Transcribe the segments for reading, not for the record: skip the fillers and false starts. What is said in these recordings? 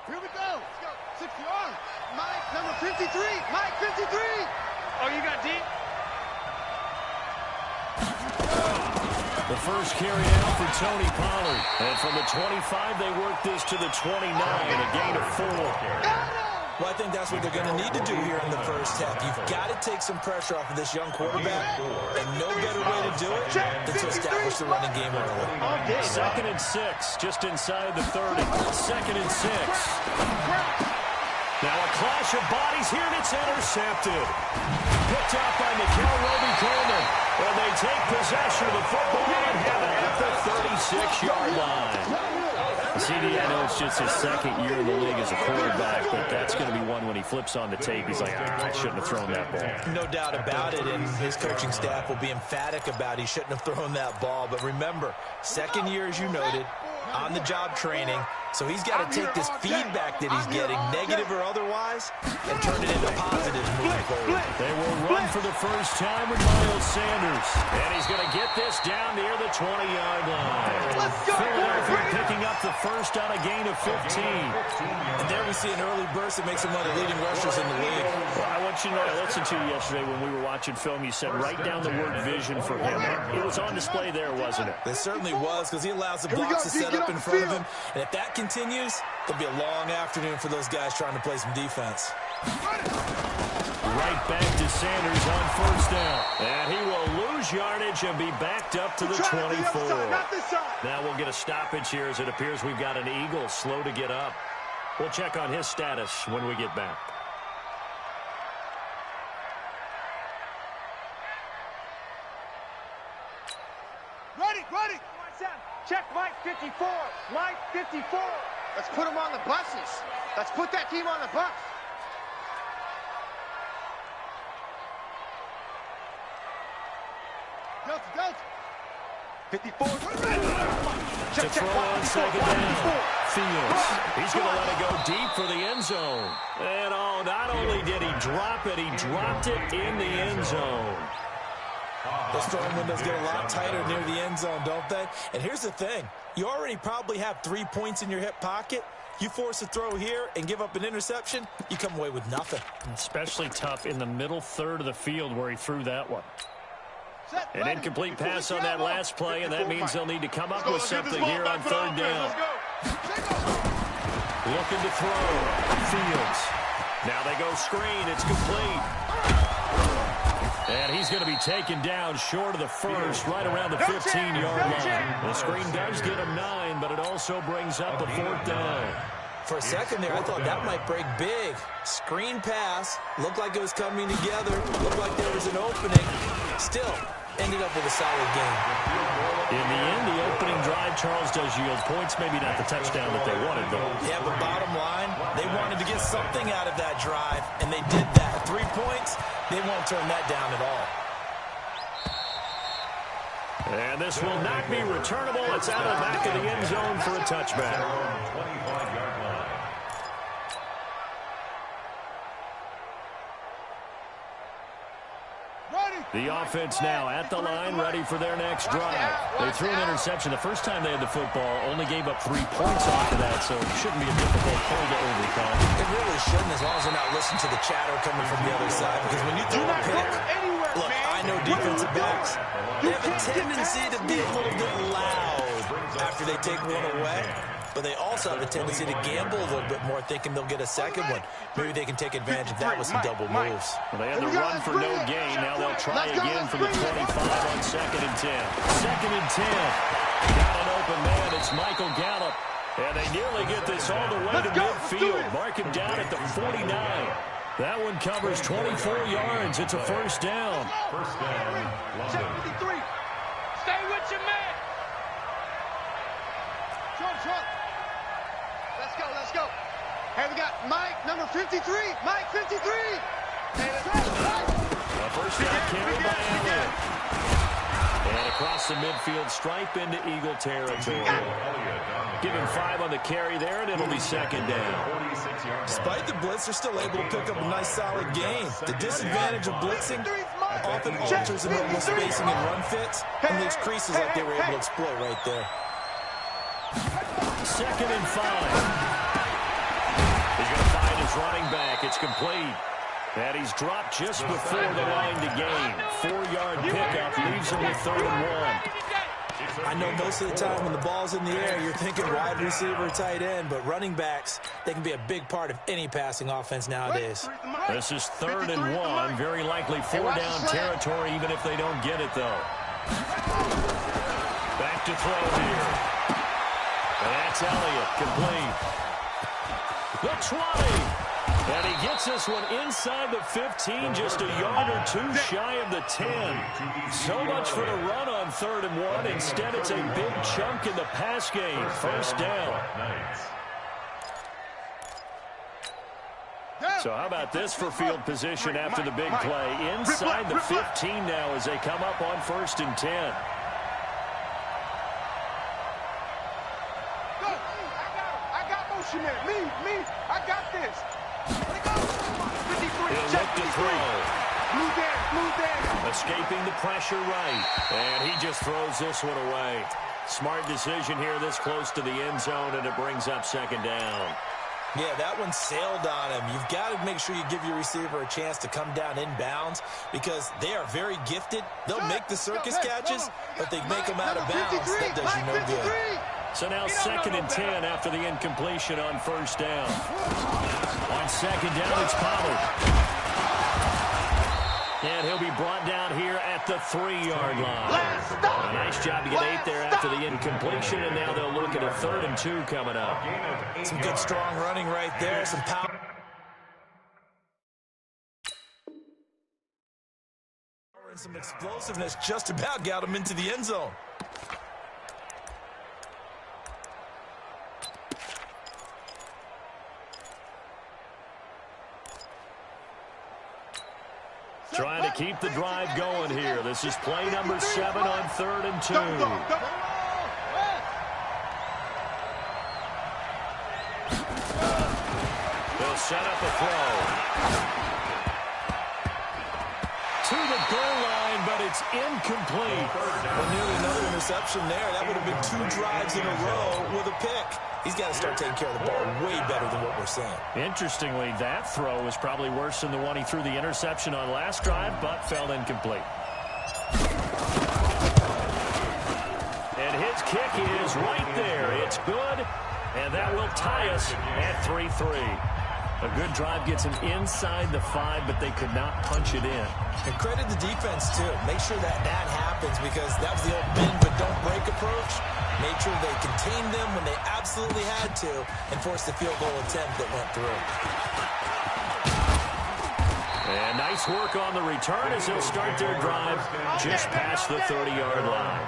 Here we go. Let's go. 60 yards. Mike, number 53. Mike, 53. Oh, you got deep? The first carry out for Tony Pollard. And from the 25, they work this to the 29, a gain of 4. Well, I think that's what they're going to need to do here in the first half. You've got to take some pressure off of this young quarterback, and no better way to do it than to establish the running game early. 2nd and 6, just inside the 30. 2nd and 6. Now a clash of bodies here, and it's intercepted. Picked out by Nikel Roby-Coleman. And they take possession of the football and have it at the 36-yard line. CD, I know it's just his 2nd year in the league as a quarterback, but that's going to be one when he flips on the tape. He's like, I shouldn't have thrown that ball. No doubt about it, and his coaching staff will be emphatic about he shouldn't have thrown that ball. But remember, 2nd year, as you noted, on-the-job training. So he's got to take this feedback that he's getting, negative or otherwise, and turn it into positives moving forward. They will run for the first time with Miles Sanders. And he's going to get this down near the 20-yard line. Philadelphia picking up the first on a gain of 15. And there we see an early burst that makes him one of the leading rushers in the league. Well, I want you to know, I listened to you yesterday when we were watching film. You said write down the word vision for him. It was on display there, wasn't it? It certainly was, because he allows the blocks to set up in front of him. And if that continues, it'll be a long afternoon for those guys trying to play some defense. Right back to Sanders on first down. And he will lose yardage and be backed up to the 24. Now we'll get a stoppage here as it appears we've got an Eagle slow to get up. We'll check on his status when we get back. Ready. Check Mike 54. Mike 54. Let's put him on the buses. Let's put that team on the bus. Go. 54. To throw on 2nd down. Fields. He's going to let it go deep for the end zone. And not only did he drop it, he dropped it in the end zone. Those throwing windows get a lot tighter near the end zone, don't they? And here's the thing. You already probably have 3 points in your hip pocket. You force a throw here and give up an interception, you come away with nothing. Especially tough in the middle third of the field where he threw that one. An incomplete pass on that last play, and that means they'll need to come up with something here on 3rd down. Looking to throw. Fields. Now they go screen. It's complete. And he's going to be taken down short of the first, right around the 15-yard line. The screen does get him 9, but it also brings up a 4th down. For a second there, I thought that might break big. Screen pass. Looked like it was coming together. Looked like there was an opening. Still, ended up with a solid game. In the end, the opening drive, Charles, does yield points. Maybe not the touchdown that they wanted, though. Yeah, but bottom line, they wanted to get something out of that drive, and they did that. 3 points, they won't turn that down at all. And this will not be returnable. It's out of the back of the end zone for a touchback. The offense now at the line, ready for their next drive. They threw an interception the first time they had the football, only gave up 3 points off of that, so it shouldn't be a difficult pull to overcome. It really shouldn't, as long as they're not listening to the chatter coming from the other side, because when you throw a pick, look, I know defensive backs, they have a tendency to be a little bit loud after they take one away. But they also have a tendency to gamble a little bit more, thinking they'll get a second one. Maybe they can take advantage of that with some double moves. Well, they had the run for no gain. Now they'll try again from the 25 on 2nd and 10. 2nd and 10. Got an open man. It's Michael Gallup. And they nearly get this all the way to midfield. Mark him down at the 49. That one covers 24 yards. It's a first down. First down. Check 53. Stay with your man. Trump. Let's go. Hey, we got Mike, number 53. Mike, 53. A first down carry by Elliott. And across the midfield stripe into Eagle territory. Give him 5 on the carry there, and it'll be 2nd down. Despite the blitz, they're still able to pick up a nice, solid gain. The disadvantage of blitzing often alters a bit more spacing and run fits, and leaves creases like they were able to exploit right there. 2nd and 5. his running back. It's complete. And he's dropped just before the line to gain. 4-yard pickup leaves him with 3rd and 1. I know most of the time when the ball's in the air, you're thinking wide receiver, tight end, but running backs, they can be a big part of any passing offense nowadays. This is 3rd and 1. Very likely 4-down territory, even if they don't get it, though. Back to throw here. And that's Elliott, complete. The 20. And he gets this one inside the 15, just a yard or two shy of the 10. So much for the run on 3rd and 1. Instead, it's a big chunk in the pass game. 1st down. So how about this for field position after the big play? Inside the 15 now as they come up on 1st and 10. I got motion there. Me, I got this. He'll look to throw. Move down. Escaping the pressure right. And he just throws this one away. Smart decision here this close to the end zone, and it brings up 2nd down. Yeah, that one sailed on him. You've got to make sure you give your receiver a chance to come down inbounds because they are very gifted. They'll make the circus catches, but they make them out of bounds. That does you no good. So now 2nd and 10 after the incompletion on 1st down. On 2nd down, it's Pollard. And he'll be brought down here at the 3-yard line. A nice job to get 8 there after the incompletion, and now they'll look at a 3rd and 2 coming up. Some good strong running right there, some power. And some explosiveness just about got him into the end zone. Trying to keep the drive going here. This is play number 7 on 3rd and 2. They'll set up a throw. To the goal line, but it's incomplete. Well, nearly another interception there. That would have been 2 drives in a row with a pick. He's got to start taking care of the ball way better than what we're seeing. Interestingly, that throw was probably worse than the one he threw the interception on last drive, but fell incomplete. And his kick is right there. It's good, and that will tie us at 3-3. A good drive gets him inside the 5, but they could not punch it in. And credit the defense, too. Make sure that happens because that was the old bend but don't break approach. Made sure they contained them when they absolutely had to and forced the field goal attempt that went through. And nice work on the return as they'll start their drive just past the 30-yard line.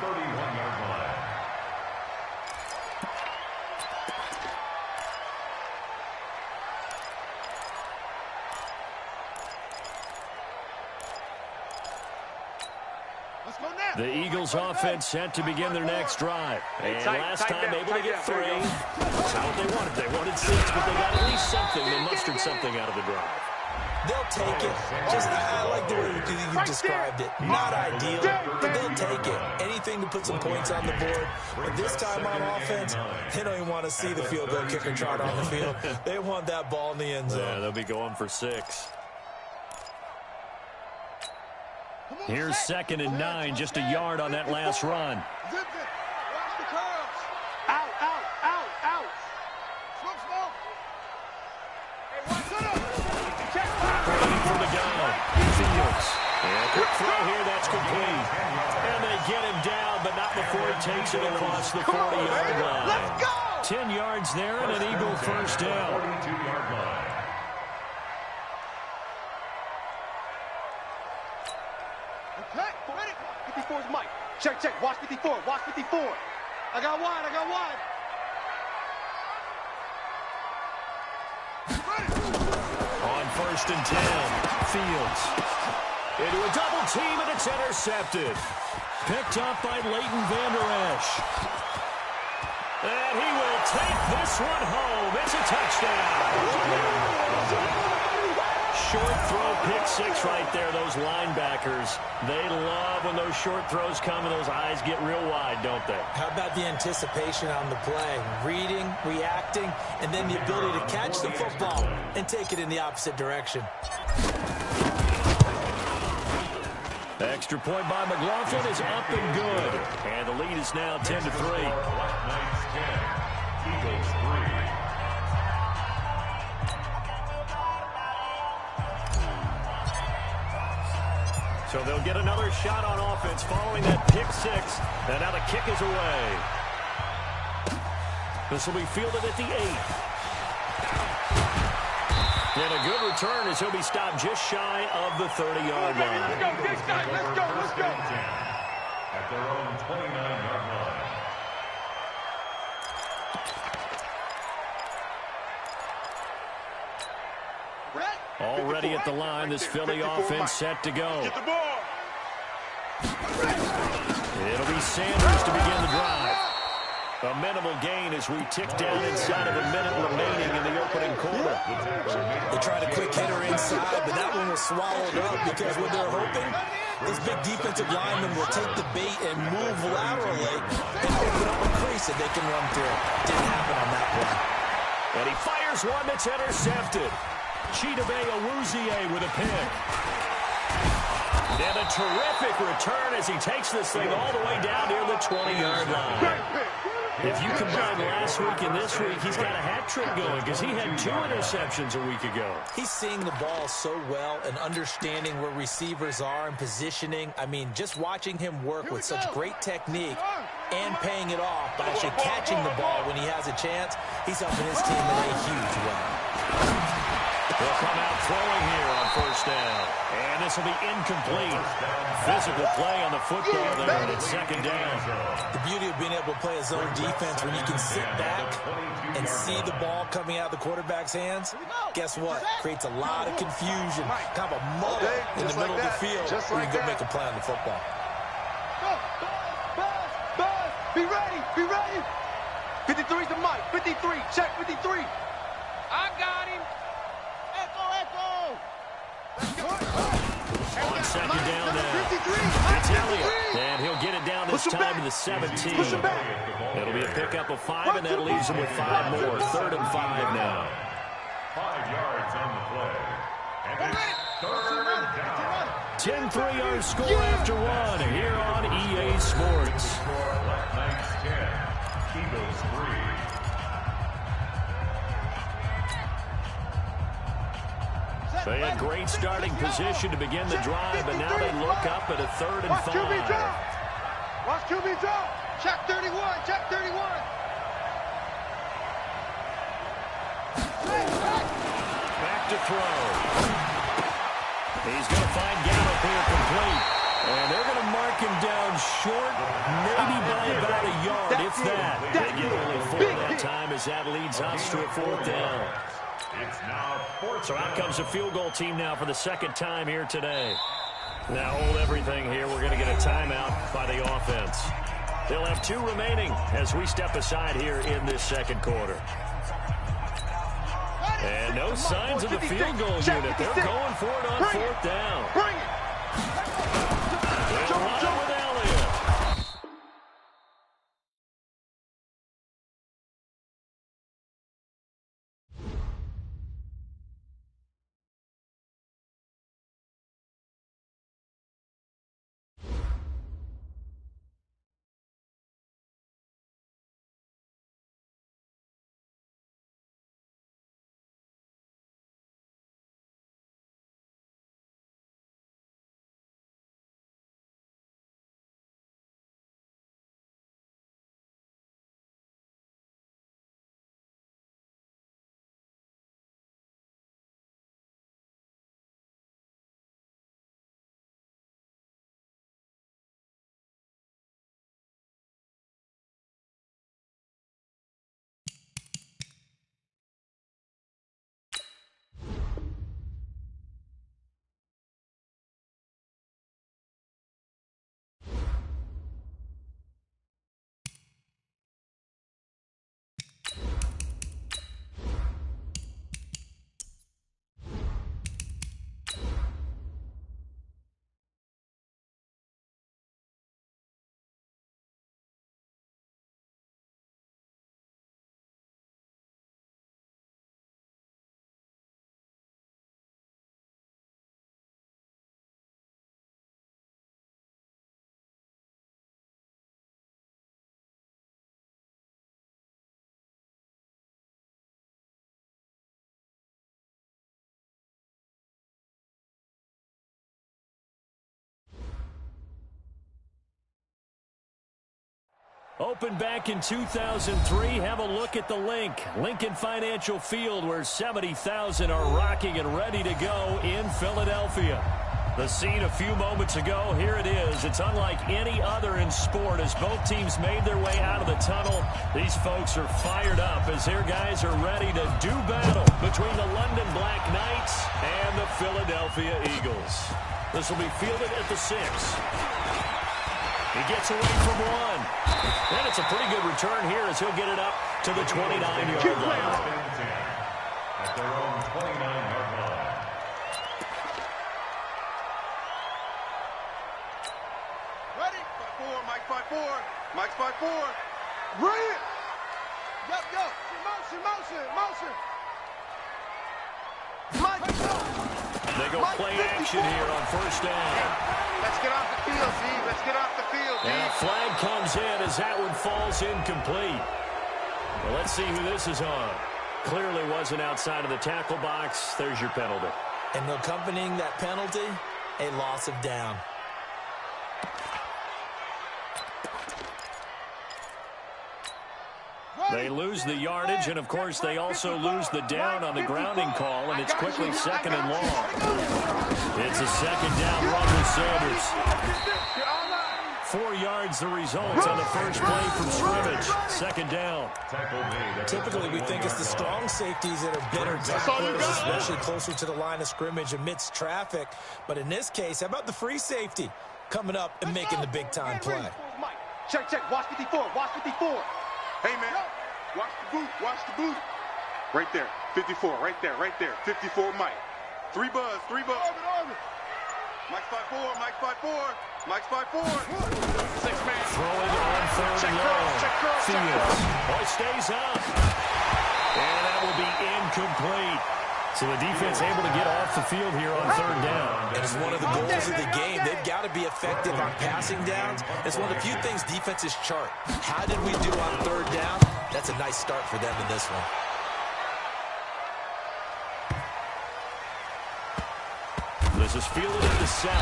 The Eagles offense set to begin their next drive. And last time able to get 3. That's not what they wanted. They wanted 6, but they got at least something. They mustered something out of the drive. They'll take it. Just, I like the way you described it. Not ideal, but they'll take it. Anything to put some points on the board. But this time on offense, they don't even want to see the field goal kicker trot on the field. They want that ball in the end zone. Yeah, they'll be going for 6. Here's 2nd and 9, just a yard on that last run. Watch the curves. Out. Smoke. Hey, watch it up. Operating from the gun. Fields. And a quick throw here, that's complete. And they get him down, but not before he takes it across the 40-yard line. Let's go! 10 yards there and an Eagle 1st down. 42-yard line. Okay, ready? 54's Mike. Check. Watch 54. I got wide. On 1st and 10, Fields. Into a double team, and it's intercepted. Picked up by Leighton Vander Esch. And he will take this one home. It's a touchdown. short throw pick six right there, those linebackers. They love when those short throws come and those eyes get real wide, don't they? How about the anticipation on the play? Reading, reacting, and then the ability to catch the football and take it in the opposite direction. The extra point by McLaughlin is up and good. And the lead is now 10-3. Eagles 3. So they'll get another shot on offense following that pick six. And now the kick is away. This will be fielded at the 8. And a good return as he'll be stopped just shy of the 30-yard line. Let's go, this guy. Let's go, let's go. At their own 29-yard line. Already at the line, this Philly offense set to go. Get the ball. It'll be Sanders to begin the drive. A minimal gain as we tick down inside of a minute remaining in the opening quarter. They tried a quick hitter inside, but that one was swallowed up because what they're hoping, this big defensive lineman will take the bait and move laterally and open up a crease that they can run through. Didn't happen on that play. And he fires one that's intercepted. Chidobe Awuzie with a pick. And a terrific return as he takes this thing all the way down near the 20-yard line. If you combine last week and this week, he's got a hat trick going because he had 2 interceptions a week ago. He's seeing the ball so well and understanding where receivers are and positioning. I mean, just watching him work with such great technique and paying it off by actually catching the ball when he has a chance, he's helping his team in a huge way. They'll come out throwing here on first down. And this will be incomplete. Physical play on the football there, and it's second down. The beauty of being able to play a zone defense when you can sit back and see the ball coming out of the quarterback's hands, guess what? Creates a lot of confusion, kind of a muddle in the middle of the field where you can go make a play on the football. Buzz, be ready, be ready. 53's the mic, 53, check 53. I got him. On second down now, it's Elliott, and he'll get it down this time to the 17. It'll be a pickup of 5, and that leaves him with 5 more. 3rd and 5 now. 5 yards on the play. And it's 3rd down. 10-3 our score after 1 here on EA Sports. Black Knights 10, Eagles 3. They had great starting position to begin the drive, but now they look up at a 3rd and 5. Watch QB drop. Check 31, check 31. Back to throw. He's going to find Gallup here complete. And they're going to mark him down short, maybe by about a yard, if that. They get only 4 that time as that leads us to a 4th down. So out comes a field goal team now for the 2nd time here today. Now hold everything here. We're going to get a timeout by the offense. They'll have 2 remaining as we step aside here in this 2nd quarter. And no signs of the field goal unit. They're going for it on 4th down. Bring it. Opened back in 2003, have a look at the link. Lincoln Financial Field, where 70,000 are rocking and ready to go in Philadelphia. The scene a few moments ago, here it is. It's unlike any other in sport as both teams made their way out of the tunnel. These folks are fired up as their guys are ready to do battle between the London Black Knights and the Philadelphia Eagles. This will be fielded at the 6. He gets away from one. And it's a pretty good return here as he'll get it up to the 29-yard line. At their own 29-yard line. Ready? 5-4, Mike 5-4. Mike's 5-4. Bring it! Yup, yup. Motion, motion, motion. Mike, They go play action here on first down. let's get off the field, Z. Let's get off the field, Z. And a flag comes in as that one falls incomplete. Well, let's see who this is on. Clearly wasn't outside of the tackle box. There's your penalty. And accompanying that penalty, a loss of down. They lose the yardage, and, of course, they also lose the down on the grounding call, and it's quickly second and long. It's a second down run with Sanders. 4 yards the result on the first play from scrimmage. Second down. Typically, we think it's the strong safeties that are better tacklers, especially closer to the line of scrimmage amidst traffic. But in this case, how about the free safety coming up and making the big-time play? Check, check. Watch 54. Watch 54. Hey, man. Watch the boot. Watch the boot. Right there. 54. Right there. Right there. 54, Mike. 3 buzz. 3 buzz. Mike's 5-4. Mike's 5-4. Mike's 5-4. 6-man. Throw it on third and long. Fields. Oh, it stays up. And that will be incomplete. So the defense able to get off the field here on third down. And it's one of the goals of the game. They've got to be effective on passing downs. It's one of the few things defenses chart. How did we do on third down? That's a nice start for them in this one. This is fielded at the 7.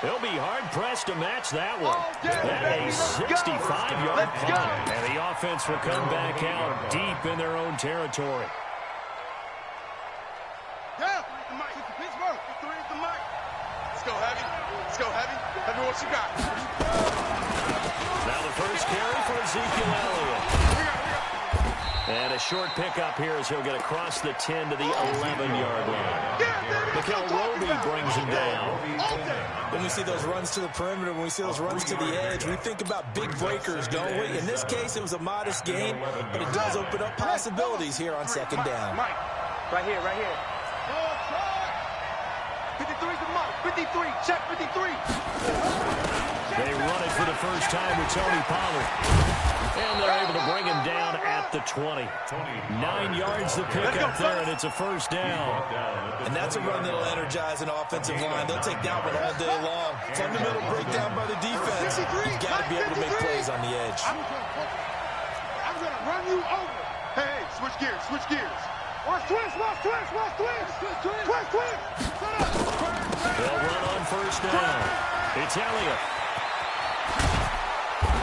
They'll be hard-pressed to match that one. That a 65-yard punt. And the offense will come back out deep in their own territory. Pittsburgh. 3 is the mic. Let's go, Heavy. Let's go, Heavy. Heavy, what you got? Now the first carry for Ezekiel Elliott. And a short pickup here as he'll get across the 10 to the 11-yard line. Mikel Roby brings him down. When we see those runs to the perimeter, when we see those runs to the edge, we think about big breakers, don't we? In this case, it was a modest gain, but it does open up possibilities here on second down. Mike, right here, right here. 53's the Mike. 53, check 53. They run it for the first time with Tony Pollard. And they're able to bring him down at the 20. 9 yards to pick up there, and it's a first down. And that's a run that'll energize an offensive line. They'll take that one all day long. Fundamental breakdown by the defense. You've got to be able to make plays on the edge. I'm going to run you over. Hey, switch gears, switch gears. Watch twist, watch twist, watch twist. Twist, twist. They'll run on first down. It's Elliott.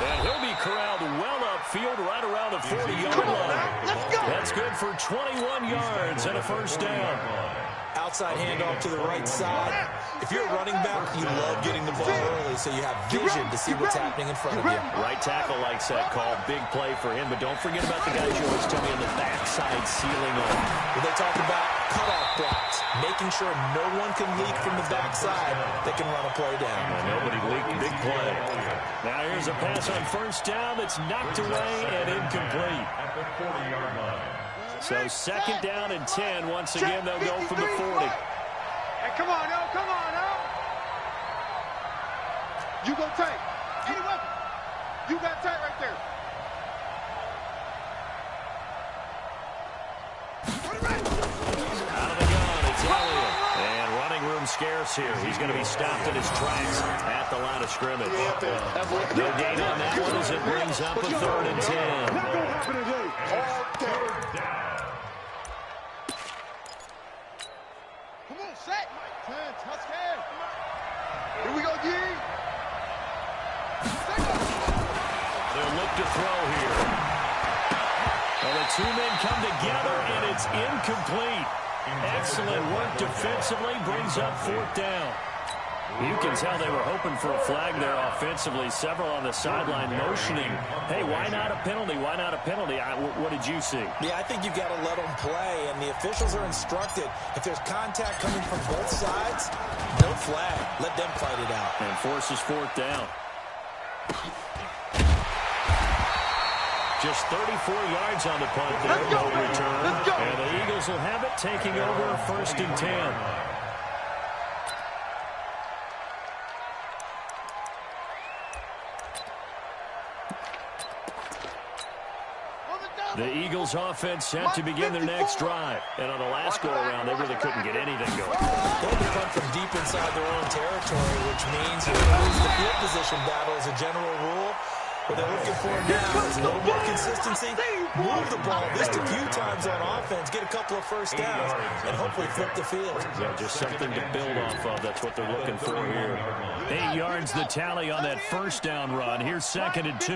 And he'll be corralled well upfield right around the 40-yard line. Let's go. That's good for 21 yards and a first down. Outside handoff to the right side. If you're a running back, you love getting the ball early so you have vision to see what's happening in front of you. Right tackle likes that call. Big play for him, but don't forget about the guys you always tell me on the backside sealing on. Well, they talk about cutoff blocks, making sure no one can leak from the backside that can run a play down. And nobody leaked. Big play. Now here's a pass on first down that's knocked away and incomplete. At the 40-yard line. So second down and 10. Once again, they'll go from the 40. Hey, come on, now, come on, now. You go tight. Any weapon. You got tight right there. Out of the gun, it's Elliott. And running room scarce here. He's going to be stopped in his tracks at the line of scrimmage. No gain on that one as it brings up a 3rd and 10. Not gonna happen today. All day. Come on, set. 10, touchdown. Here we go, D. They'll two men come together, and it's incomplete. Excellent work defensively, brings up fourth down. You can tell they were hoping for a flag there offensively. Several on the sideline motioning, hey, why not a penalty? Why not a penalty? What did you see? Yeah, I think you've got to let them play, and the officials are instructed. If there's contact coming from both sides, no flag. Let them fight it out. And forces fourth down. Just 34 yards on the punt there, no return. And the Eagles will have it, taking over first and 10. The Eagles offense set to begin their next drive. And on the last go-around, they really couldn't get anything going. They'll be punt from deep inside their own territory, which means you're going to lose the field position battle as a general rule. What they're looking for now is a little more consistency. Move the ball just a few times on offense, get a couple of first downs, and hopefully flip the field. Yeah, just something to build off of. That's what they're looking for here. 8 yards the tally on that first down run. Here's second and 2.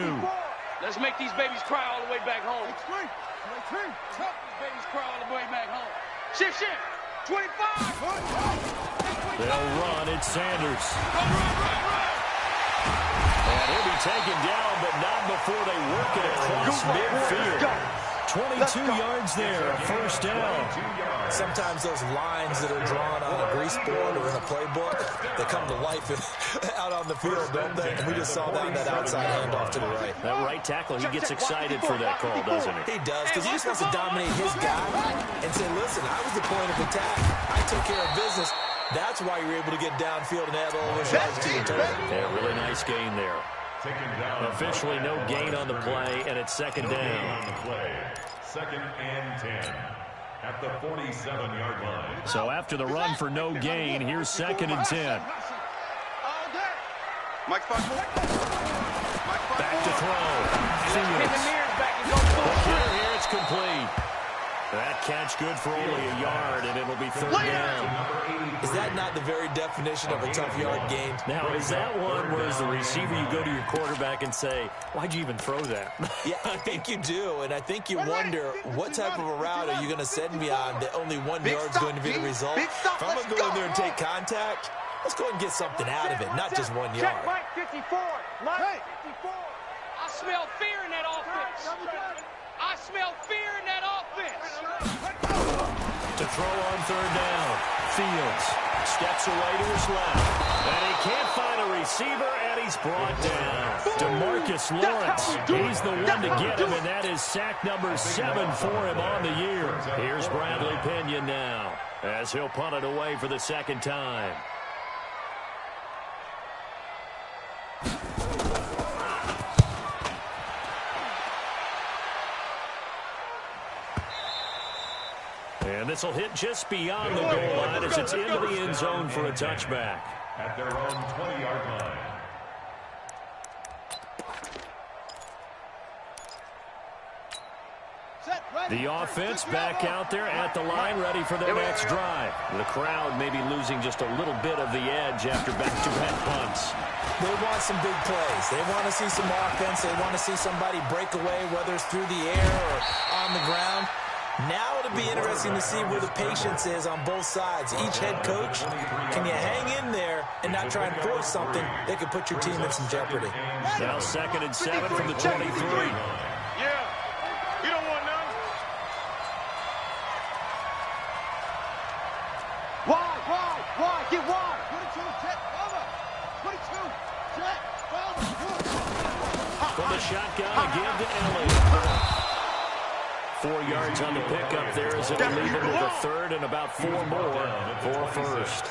Let's make these babies cry all the way back home. These babies cry all the way back home. Shift. 25. They'll run. It's Sanders. And he'll be taken down, but not before they work it across midfield. 22 yards there, a first down. Sometimes those lines that are drawn on a grease board or in a playbook, they come to life out on the field, don't they? And we just saw that in that outside handoff to the right. That right tackle, he gets excited for that call, doesn't he? He does, because he just wants to dominate his guy and say, listen, I was the point of attack. I took care of business. That's why you're able to get downfield and add all those yards to your total. Yeah, really nice gain there. Officially no gain on the play, and it's second down. Second and 10 at the 47-yard line. So after the run for no gain, here's second and 10. Back to throw. Here it's complete. That catch good for only a yard, and it'll be third down. Is that not the very definition of a tough yard gain? Now, is that one where as the receiver you go to your quarterback and say, why'd you even throw that? Yeah, I think you do, and I think you wonder what type of a route are you going to send me on that only 1 yard is going to be the result? If I'm going to go in there and take contact, let's go and get something out of it, not just 1 yard. Check Mike 54. Mike 54. I smell fear in that offense. I smell fear in that offense. To throw on third down. Fields steps away to his left. And he can't find a receiver, and he's brought down. DeMarcus Lawrence, he's the one to get him, and that is sack number 7 for him on the year. Here's Bradley Pena now, as he'll punt it away for the second time. And this will hit just beyond the goal line as it's into the end zone for a touchback. At their own 20-yard line. The offense back out there at the line, ready for their next drive. The crowd may be losing just a little bit of the edge after back-to-back punts. They want some big plays. They want to see some offense. They want to see somebody break away, whether it's through the air or on the ground. Now it'll be interesting to see where the patience is on both sides. Each head coach, can you hang in there and not try and force something that could put your team in some jeopardy? Now second and 7 from the 23. Yeah, you don't want none. Wide, get wide. 22, check, over. 22, check, over. From the shotgun, again to Elliott. 4 yards on the pickup there as it'll leave him with a third and about 4 more for a first.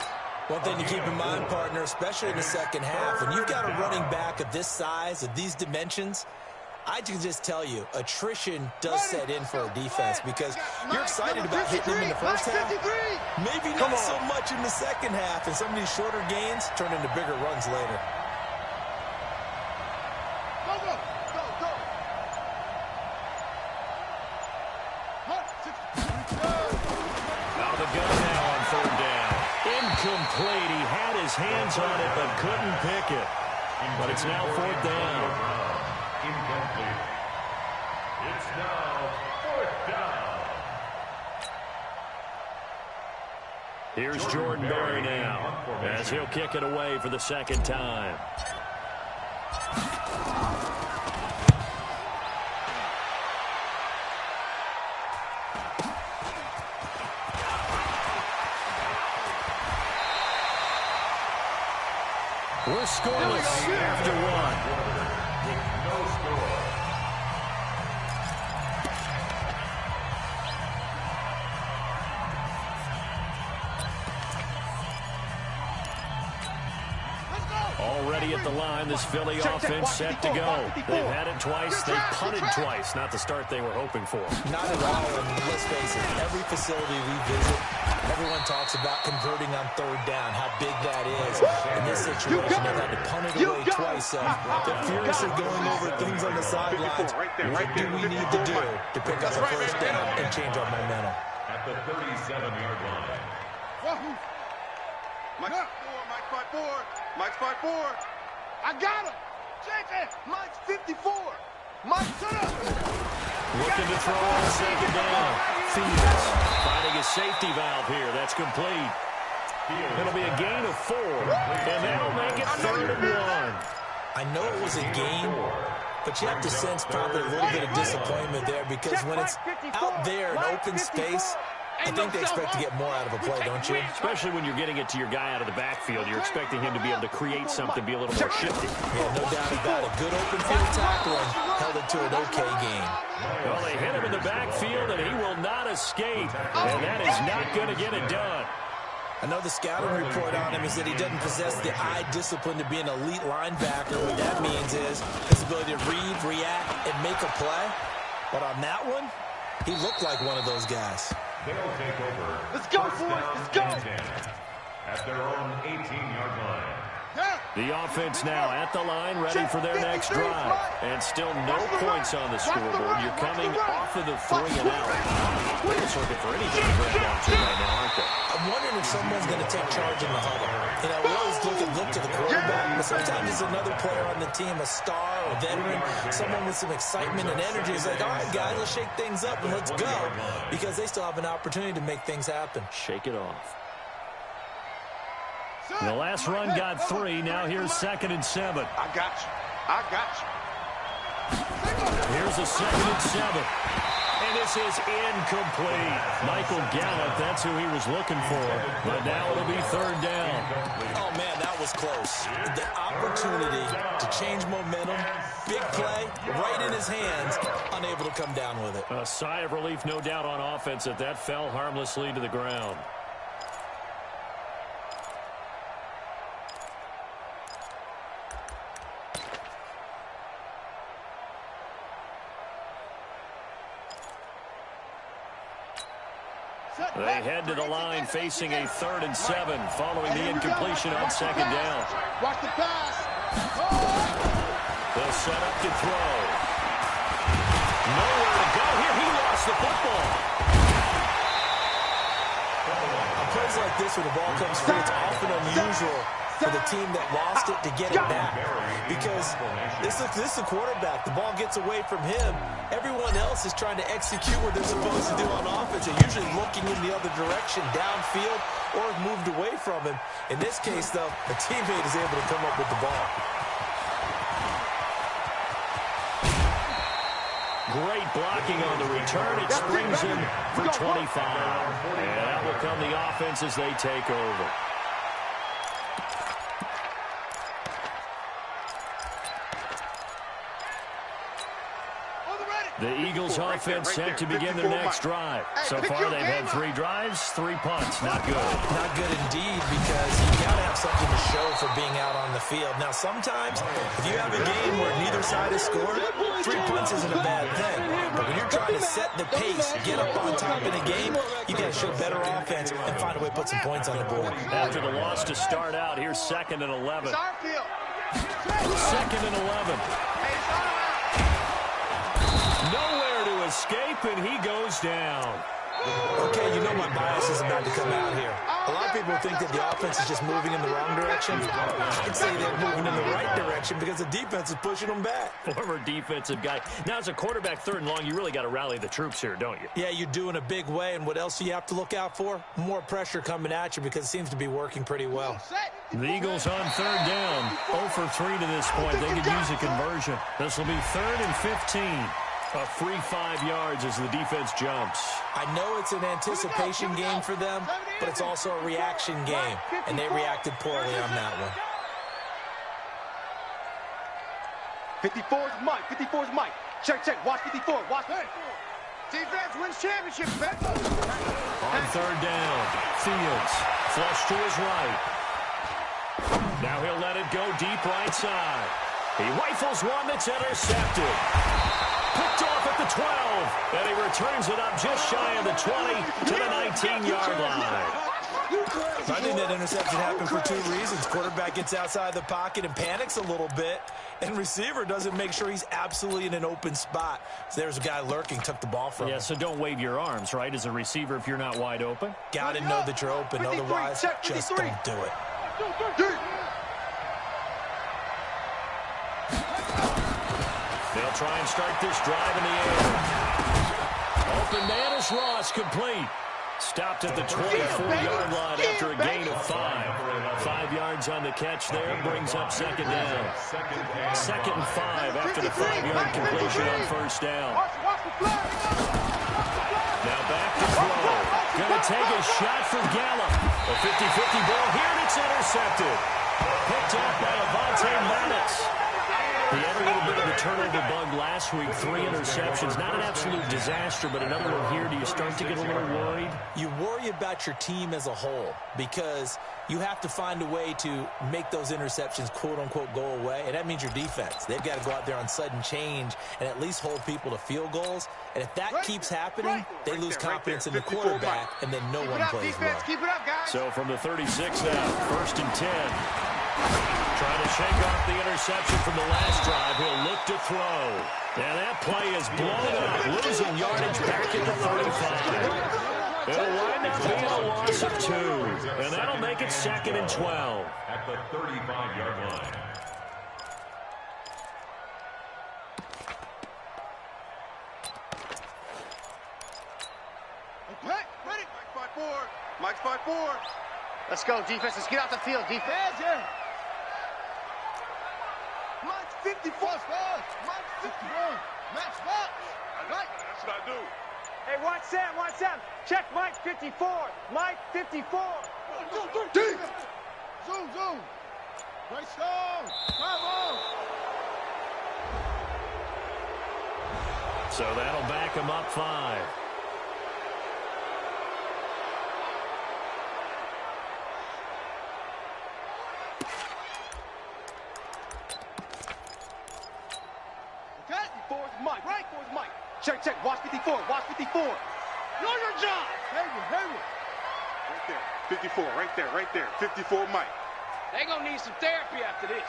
One thing to keep in mind, partner, especially in the second half, when you've got a running back of this size, of these dimensions, I can just tell you, attrition does set in for a defense because you're excited about hitting them in the first half. Maybe not so much in the second half, and some of these shorter gains turn into bigger runs later. Out of the gun now on third down. Incomplete. He had his hands on it but couldn't pick it. But it's now fourth down. Incomplete. It's now fourth Here's Jordan Berry now, as he'll kick it away for the second time. We're scoreless after one. No score. Already at the line, this Philly offense set to go. They've had it twice. They punted twice. Not the start they were hoping for. Not at all. And let's face it, every facility we visit, everyone talks about converting on third down, how big that is. In this situation, they've had to punt it away twice. So they're furiously going over things on the sidelines. What do we need to do to pick up a first down and change our momentum? At the 37-yard line. Mike's 5'4". Mike's 5'4". I got him. JJ, Mike's 54. Mike, shut up. Looking to throw on second down. Fields finding a safety valve here. That's complete. It'll be a gain of 4, and that'll make it 3rd and 1. I know it was a game, but you have to sense probably a little bit of disappointment there because when it's out there in open space, I think they expect to get more out of a play, don't you? Especially when you're getting it to your guy out of the backfield. You're expecting him to be able to create something, be a little more shifty. Yeah, no doubt about it. Good open field tackle and held it to an okay game. Well, they hit him in the backfield, and he will not escape. And that is not going to get it done. I know the scouting report on him is that he doesn't possess the eye discipline to be an elite linebacker. What that means is his ability to read, react, and make a play. But on that one, he looked like one of those guys. They'll take over. Let's go, boys. Let's go. At their own 18-yard line. The offense now at the line, ready for their next drive. And still no points on the scoreboard. You're coming off of the 3 and out. They're just looking for anything to grab onto right now, aren't they? I'm wondering if someone's going to take charge in the huddle. You know, we always look to the quarterback, but sometimes there's another player on the team, a star, a veteran, someone with some excitement and energy. It's like, all right, guys, let's shake things up and let's go, because they still have an opportunity to make things happen. Shake it off. The last run got 3. Now here's 2nd and 7. I got you. I got you. Here's a 2nd and 7. And this is incomplete. Michael Gallup, that's who he was looking for. But now it'll be 3rd down. Oh, man, that was close. The opportunity to change momentum, big play, right in his hands, unable to come down with it. A sigh of relief, no doubt, on offense that fell harmlessly to the ground. They head to the line facing a 3rd and 7 following the incompletion on 2nd down. Watch the pass. They'll set up to throw. Nowhere to go here. He lost the football. On plays like this, when the ball comes free, it's often unusual for the team that lost it to get it back. Because this is the quarterback. The ball gets away from him. Everyone else is trying to execute what they're supposed to do on offense. They're usually looking in the other direction, downfield, or have moved away from him. In this case, though, a teammate is able to come up with the ball. Great blocking on the return. It springs him for 25. And that will come the offense as they take over. The Eagles offense set to begin their next drive. So far, they've had 3 drives, 3 punts. Not good. Not good indeed, because you got to have something to show for being out on the field. Now, sometimes, if you have a game where neither side has scored, 3 punts isn't a bad thing. But when you're trying to set the pace, get up on top in a game, you got to show better offense and find a way to put some points on the board. After the loss to start out, here's 2nd and 11. 2nd and 11. Nowhere to escape, and he goes down. Okay, you know my bias is about to come out here. A lot of people think that the offense is just moving in the wrong direction. I'd say they're moving in the right direction because the defense is pushing them back. Former defensive guy. Now, as a quarterback, 3rd and long, you really got to rally the troops here, don't you? Yeah, you do in a big way. And what else do you have to look out for? More pressure coming at you because it seems to be working pretty well. The Eagles on 3rd down. 0 for 3 to this point. They could use a conversion. This will be 3rd and 15. A free 5 yards as the defense jumps. I know it's an anticipation game for them, but it's also a reaction game, and they reacted poorly on that one. 54's Mike. 54's Mike. Check. Watch 54. Watch 54. Defense wins championship, man. On 3rd down, Fields flush to his right. Now he'll let it go deep right side. He rifles one that's intercepted. Picked off at the 12, and he returns it up just shy of the 20 to the 19-yard line. I think that interception happened for 2 reasons. Quarterback gets outside the pocket and panics a little bit, and receiver doesn't make sure he's absolutely in an open spot. So there's a guy lurking, took the ball from him. Yeah, so don't wave your arms, right, as a receiver if you're not wide open? Got to know that you're open, otherwise just don't do it. They'll try and start this drive in the air. Open man is Ross, complete. Stopped at the 24-yard line after a gain of 5. 5 yards on the catch there, brings up 2nd down. 2nd and 5 after the 5-yard completion on 1st down. Now back to throw. Going to take a shot for Gallup. A 50-50 ball here, and it's intercepted. Picked off by Avonte Maddox. He had a little bit of a turnover bug last week, 3 interceptions. Not an absolute disaster, but another one here. Do you start to get a little worried? You worry about your team as a whole because you have to find a way to make those interceptions, quote-unquote, go away, and that means your defense. They've got to go out there on sudden change and at least hold people to field goals. And if that keeps happening, they lose confidence in the quarterback, and then no one plays well. Keep it up, guys. So from the 36 now, 1st and 10. Trying to shake off the interception from the last drive. He'll look to throw. And that play is blown up, losing yardage back at the 35. It'll wind up being a loss of 2. And that'll make it 2nd and 12. At the 35-yard line. Okay, ready. Mike's 5-4. Mike's 5-4. Let's go, defense. Let's get out the field, defense. Mike's 54. Mike's 51. Max Box. Right. That's what I do. Hey, watch Sam. Check Mike 54. Mike 54. 1, 2, 3. Zoom. Great stone. Bravo. So that'll back him up 5. Check. Watch 54. Watch 54. Know your job. Hayward. Right there. 54. Right there. 54, Mike. They gonna need some therapy after this.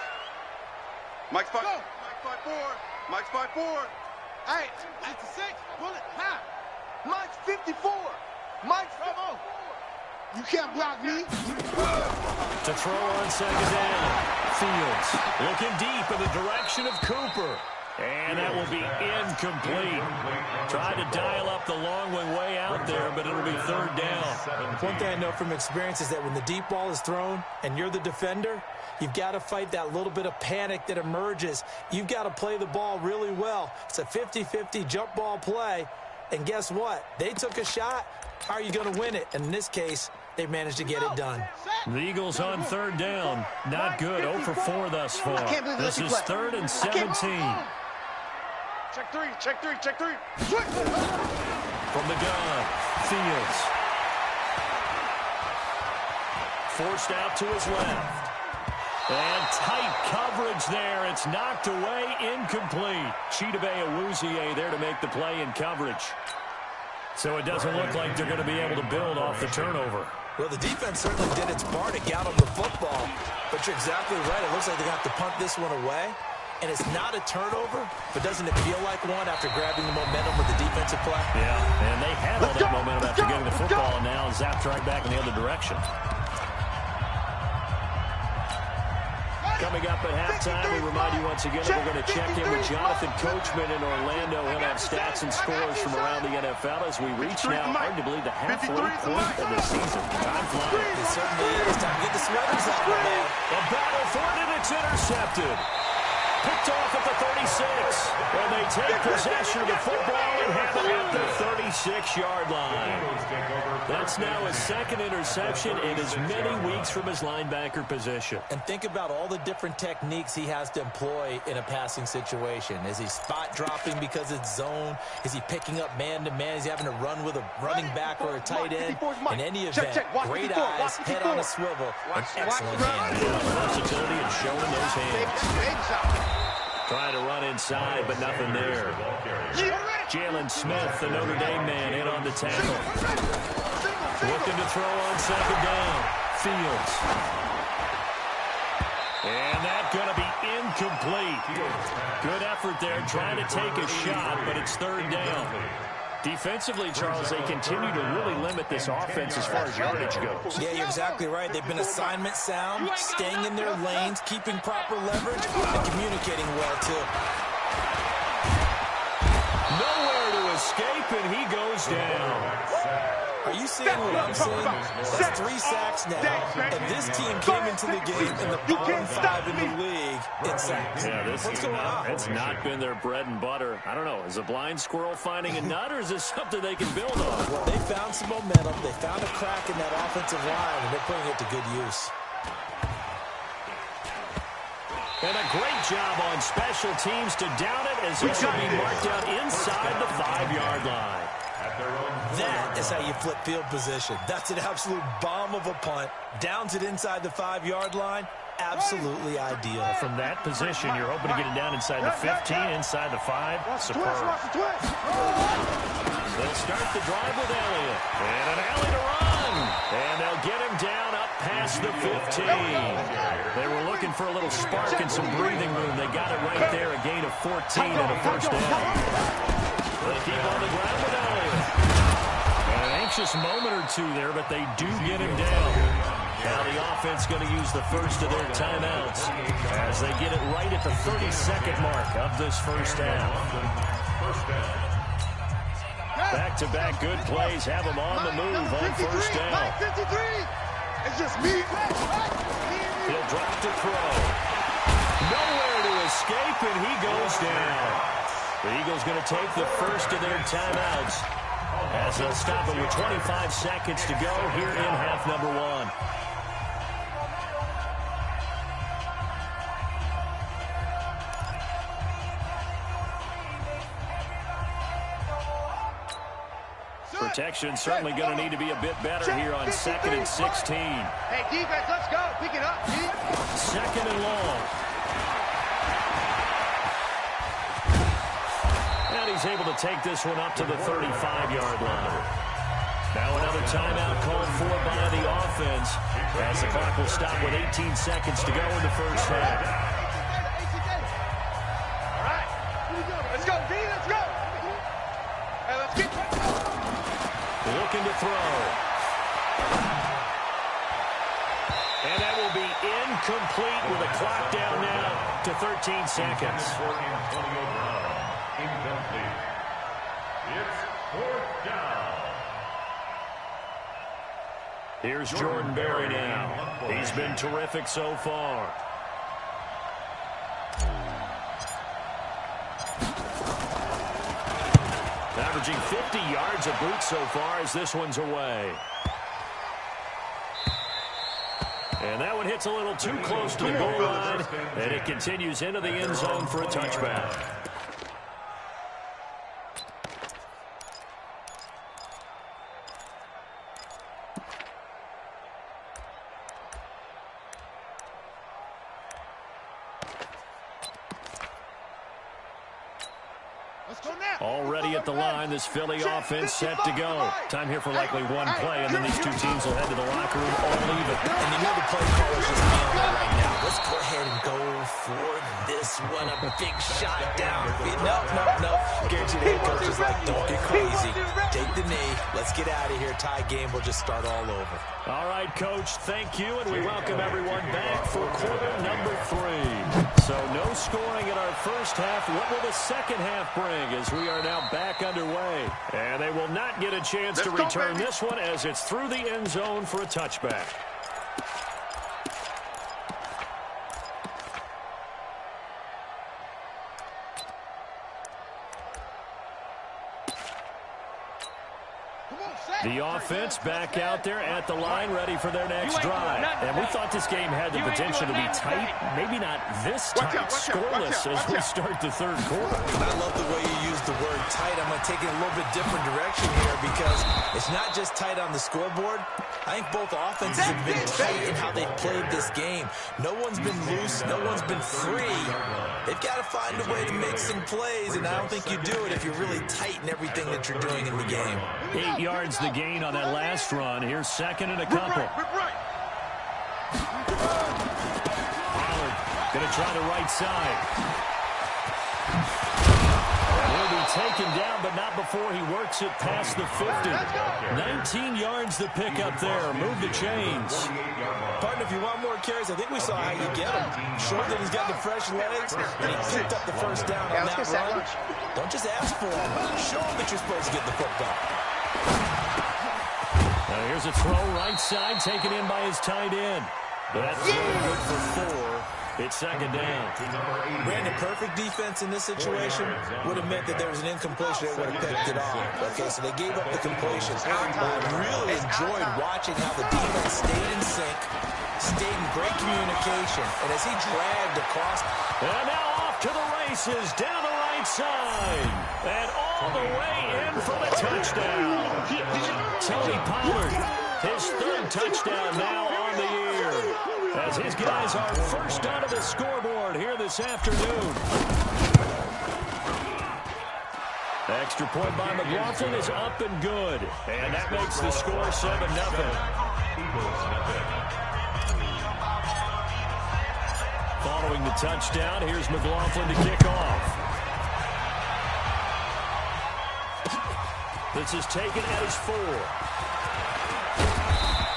Mike's 5. Mike's 5-4. Mike's 5-4. Hey, that's a 6. Bullet. How? Mike's 54. Mike's 54. You can't block me. To throw on 2nd down. Fields looking deep in the direction of Cooper. And that will be incomplete. Tried to dial up the long way out there, but it'll be 3rd down. One thing I know from experience is that when the deep ball is thrown and you're the defender, you've got to fight that little bit of panic that emerges. You've got to play the ball really well. It's a 50-50 jump ball play. And guess what? They took a shot. How are you going to win it? And in this case, they managed to get it done. The Eagles on 3rd down. Not good. 0 for 4 thus far. This is 3rd and 17. Check 3. From the gun, Fields. Forced out to his left. And tight coverage there. It's knocked away, incomplete. Chidobe Awuzie there to make the play in coverage. So it doesn't look like they're going to be able to build off the turnover. Well, the defense certainly did its part to get on the football. But you're exactly right. It looks like they're going to have to punt this one away. And it's not a turnover, but doesn't it feel like one after grabbing the momentum with the defensive play? Yeah, and they had all that momentum after getting the football, and now zapped right back in the other direction. Coming up at halftime, we remind you once again that we're going to check in with Jonathan Coachman in Orlando. He'll have stats and scores from around the NFL as we reach now, hard to believe, the halfway point of the season. Time flying. It certainly is. Time to get the sweaters out, man. A battle for it, and it's intercepted. Picked off at the 36. And they take possession of the football and have it at the 36-yard line. That's now his second interception in as many weeks from his linebacker position. And think about all the different techniques he has to employ in a passing situation. Is he spot dropping because it's zone? Is he picking up man-to-man? Is he having to run with a running back or a tight end? In any event, great eyes, head on a swivel, and excellent hands. Versatility and showing those hands. Trying to run inside, but nothing there. Jalen Smith, the Notre Dame man, in on the tackle. Looking to throw on second down. Fields. And that's going to be incomplete. Good effort there, trying to take a shot, but it's third down. Defensively, Charles, they continue to really limit this offense as far as yardage goes. Yeah, you're exactly right. They've been assignment sound, staying in their lanes, keeping proper leverage, and communicating well, too. Nowhere to escape, and he goes down. Are you seeing what I'm seeing? That's 3 sacks now, and this team came into the game in the bottom 5 in the league in sacks. Yeah, What's going on? It's not been their bread and butter. I don't know. Is a blind squirrel finding a nut, or is this something they can build on? Well, they found some momentum. They found a crack in that offensive line, and they're putting it to good use. And a great job on special teams to down it as this will be marked out inside the 5-yard line. That is how you flip field position. That's an absolute bomb of a punt. Downs it inside the 5-yard line. Absolutely ideal. From that position, you're hoping to get it down inside the 15, inside the 5. Superb. They'll start the drive with Elliott. And an alley to run. And they'll get him down up past the 15. They were looking for a little spark and some breathing room. They got it right there, a gain of 14 and a first down. They keep on the ground with Elliott. An anxious moment or two there, but they do get him down. Now the offense going to use the first of their timeouts as they get it right at the 32nd mark of this first half. Back-to-back good plays have them on the move on first down. It's just me. He'll drop to throw. Nowhere to escape, and he goes down. The Eagles going to take the first of their timeouts as they'll stop it with 25 seconds to go here in half number 1. Protection certainly going to need to be a bit better here on 2nd and 16. Hey, defense, let's go. Pick it up, G. 2nd and long. And he's able to take this one up to the 35-yard line. Now another timeout called for by the offense as the clock will stop with 18 seconds to go in the first half. All right. Let's go, D. Let's go. Hey, let's get... Looking to throw. And that will be incomplete with a clock down now to 13 seconds. Incomplete. It's 4th down. Here's Jordan Berry now. He's been terrific so far. Averaging 50 yards a boot so far as this one's away. And that one hits a little too close to the goal line, and it continues into the end zone for a touchback. Already at the line, this Philly offense set to go. Time here for likely one play, and then these two teams will head to the locker room all even. And you know the play callers just nailed it right now. Let's go ahead and go for this one. A big shot down. No. Guarantee the head coach is like, don't get crazy. Take the knee. Let's get out of here. Tie game will just start all over. All right, Coach, thank you, and we welcome everyone back for quarter number 3. So no scoring in our first half. What will the second half bring as we are now back underway? And they will not get a chance to return this one as it's through the end zone for a touchback. The offense back out there at the line, ready for their next drive. And we thought this game had the potential to be tight, maybe not this tight, scoreless as we start the third quarter. I love the way you use the word tight. I'm going to take it a little bit different direction here because it's not just tight on the scoreboard. I think both offenses have been tight in how they've played this game. No one's been loose. No one's been free. They've got to find a way to make some plays, and I don't think you do it if you're really tight in everything that you're doing in the game. 8 yards the gain on that last run. Here's second and a couple. Pollard going to try the right side. And he'll be taken down, but not before he works it past the 50. 19 yards the pick up there. Move the chains. Partner, if you want more carries, I think we saw how you get him. Showed that he's got the fresh legs, and he picked up the first down on that run. Don't just ask for him. Show him that you're supposed to get the football. Here's a throw right side, taken in by his tight end. That's good for 4. It's second down. Brandon, perfect defense in this situation would have meant that there was an incompletion that would have picked it off. Okay, so they gave up the completion. I really enjoyed watching how the defense stayed in sync, stayed in great communication, and as he dragged across. And now off to the races, down the right side, and all the way in for the touchdown. Tony Pollard, his third touchdown now on the year, as his guys are first onto the scoreboard here this afternoon. Extra point by McLaughlin is up and good, and that makes the score 7-0. Following the touchdown, here's McLaughlin to kick off. This is taken at his 4.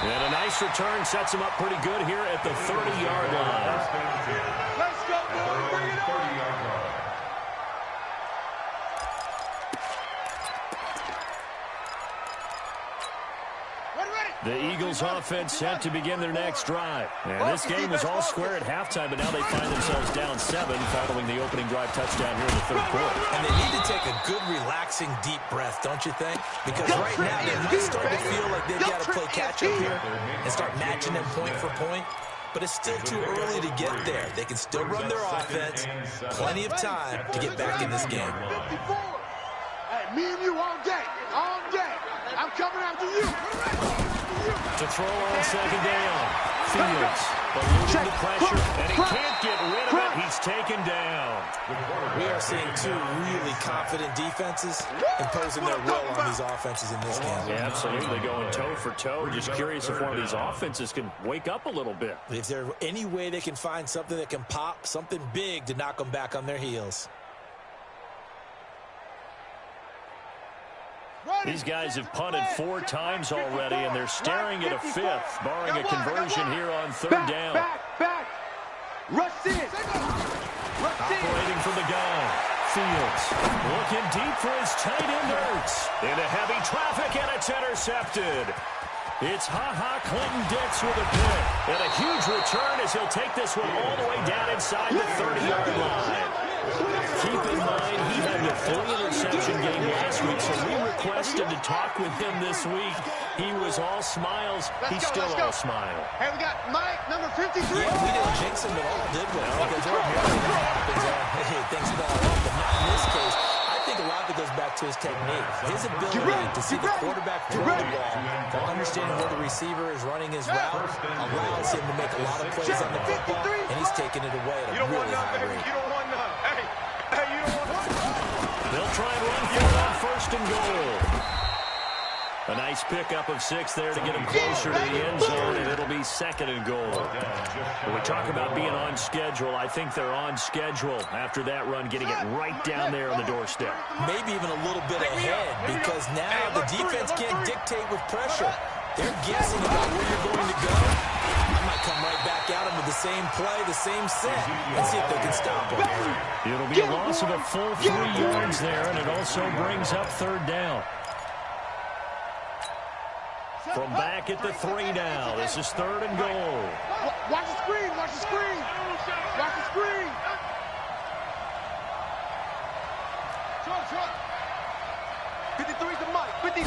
And a nice return sets him up pretty good here at the 30-yard line. Let's go, boy. Bring it on. The Eagles offense set to begin their next drive. And this game was all square at halftime, but now they find themselves down 7 following the opening drive touchdown here in the third quarter. And they need to take a good, relaxing, deep breath, don't you think? Because right now they might start to feel like they've got to play catch-up here and start matching them point for point. But it's still too early to get there. They can still run their offense. Plenty of time to get back in this game. Hey, me and you all day. All day. I'm coming after you. To throw on second down. Fields eluding the pressure, and he can't get rid of it. He's taken down. We are seeing 2 really confident defenses imposing their will on these offenses in this game. Yeah, absolutely, going toe for toe. Just curious if one of these offenses can wake up a little bit. If there's any way they can find something that can pop, something big to knock them back on their heels. These guys have punted 4 times already, and they're staring at a 5th, barring a conversion here on third down. Back. Rush in. Operating from the gun. Fields looking deep for his tight end Ertz. Into heavy traffic, and it's intercepted. It's Clinton Dix with a pick. And a huge return as he'll take this one all the way down inside the 30-yard line. Keep in mind, he had the 3-interception game last week, so we requested to talk with him this week. He was all smiles. He's still all smile. Hey, we got Mike, number 53. Yeah, we didn't jinx him at all, did we? Because ordinarily what happens, hey, things fall off, but not in this case. I think a lot of it goes back to his technique. His ability to see the quarterback throw the ball while understanding where the receiver is running his route allows him to make a lot of plays on the football, and he's taking it away at a really high rate. You don't want none. Hey, you don't want none. They'll try and run for it on 1st and goal. A nice pickup of 6 there to get him closer to the end zone, and it'll be 2nd and goal. When we talk about being on schedule, I think they're on schedule after that run, getting it right down there on the doorstep. Maybe even a little bit ahead, because now the defense can't dictate with pressure. They're guessing about where you're going to go. I might come right back at them with the same play, the same set, and see if they can stop them. It'll be a loss of a full 3 yards there, and it also brings up 3rd down. From back at the 3 now, this is 3rd and goal. Watch the screen, watch the screen. Watch the screen. 53's the mic, 53.